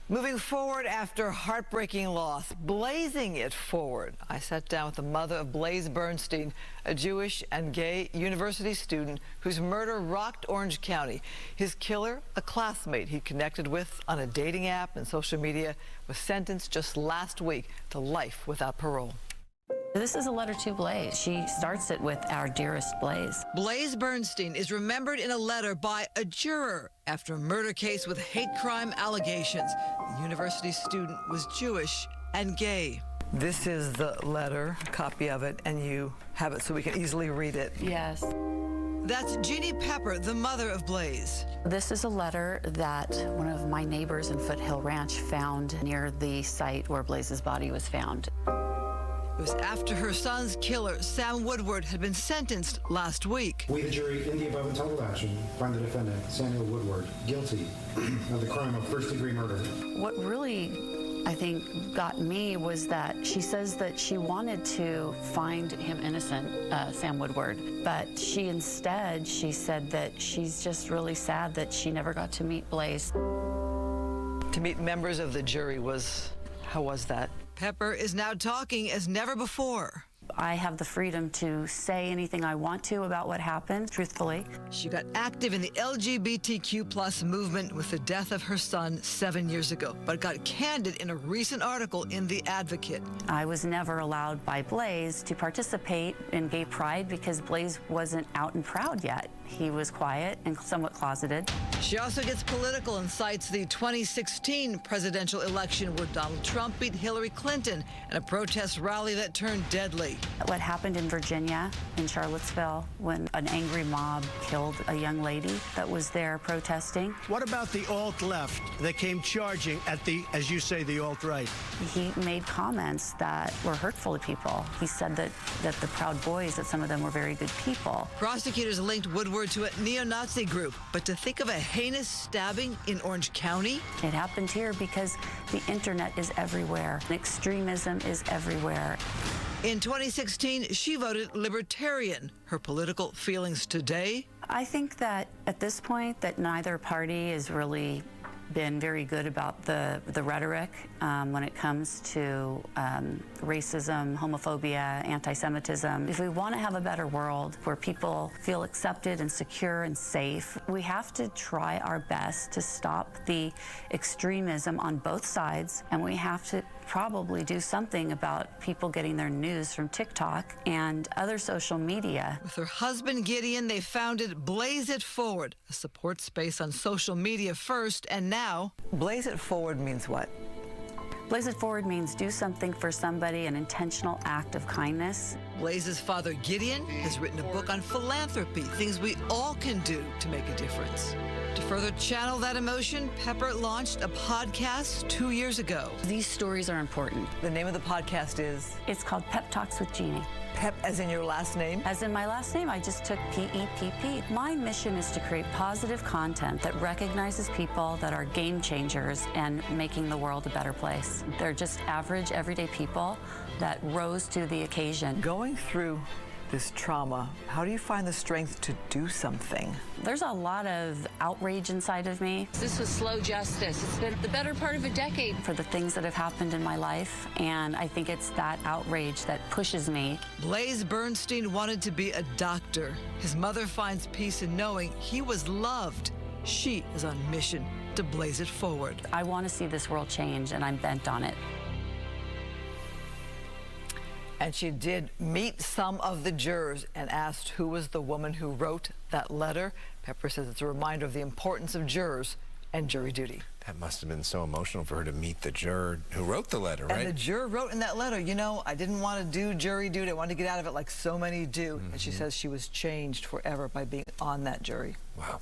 Moving forward after heartbreaking loss, blazing it forward. I sat down with the mother of Blaze Bernstein, a Jewish and gay university student whose murder rocked Orange County. His killer, a classmate he connected with on a dating app and social media, was sentenced just last week to life without parole. This is a letter to Blaze. She starts it with "Our dearest Blaze." Blaze Bernstein is remembered in a letter by a juror after a murder case with hate crime allegations. The university student was Jewish and gay. This is the letter, a copy of it, and you have it so we can easily read it. Yes. That's Jeanne Pepper, the mother of Blaze. This is a letter that one of my neighbors in Foothill Ranch found near the site where Blaze's body was found. It was after her son's killer, Sam Woodward, had been sentenced last week. We, the jury, in the above and total action, find the defendant, Samuel Woodward, guilty of the crime of first-degree murder. What really, I think, got me was that she says that she wanted to find him innocent, Sam Woodward, but she said that she's just really sad that she never got to meet Blaze. To meet members of the jury how was that? Pepper is now talking as never before. I have the freedom to say anything I want to about what happened, truthfully. She got active in the LGBTQ+ movement with the death of her son 7 years ago, but got candid in a recent article in The Advocate. I was never allowed by Blaze to participate in gay pride because Blaze wasn't out and proud yet. He was quiet and somewhat closeted. She also gets political and cites the 2016 presidential election where Donald Trump beat Hillary Clinton in a protest rally that turned deadly. What happened in Virginia, in Charlottesville, when an angry mob killed a young lady that was there protesting. What about the alt-left that came charging at the, as you say, the alt-right? He made comments that were hurtful to people. He said that the Proud Boys, that some of them were very good people. Prosecutors linked Woodward to a neo-Nazi group, but to think of a heinous stabbing in Orange County? It happened here because the internet is everywhere. Extremism is everywhere. In 2016, she voted Libertarian. Her political feelings today? I think that at this point that neither party has really been very good about the rhetoric when it comes to racism, homophobia, anti-Semitism. If we want to have a better world where people feel accepted and secure and safe, we have to try our best to stop the extremism on both sides, and we have to probably do something about people getting their news from TikTok and other social media. With her husband Gideon, they founded Blaze It Forward, a support space on social media first, and now Blaze It Forward means what? Blaze It Forward means do something for somebody, an intentional act of kindness. Blaze's father, Gideon, has written a book on philanthropy, things we all can do to make a difference. To further channel that emotion, Pepper launched a podcast 2 years ago. These stories are important. The name of the podcast is? It's called Pep Talks with Jeanne. Pep as in your last name? As in my last name, I just took P-E-P-P. My mission is to create positive content that recognizes people that are game changers and making the world a better place. They're just average, everyday people that rose to the occasion. Going through this trauma, how do you find the strength to do something? There's a lot of outrage inside of me. This was slow justice. It's been the better part of a decade. For the things that have happened in my life, and I think it's that outrage that pushes me. Blaze Bernstein wanted to be a doctor. His mother finds peace in knowing he was loved. She is on mission to blaze it forward. I want to see this world change, and I'm bent on it. And she did meet some of the jurors and asked who was the woman who wrote that letter. Pepper says it's a reminder of the importance of jurors and jury duty. That must have been so emotional for her to meet the juror who wrote the letter, right? And the juror wrote in that letter, you know, I didn't want to do jury duty. I wanted to get out of it like so many do. And she says she was changed forever by being on that jury. Wow.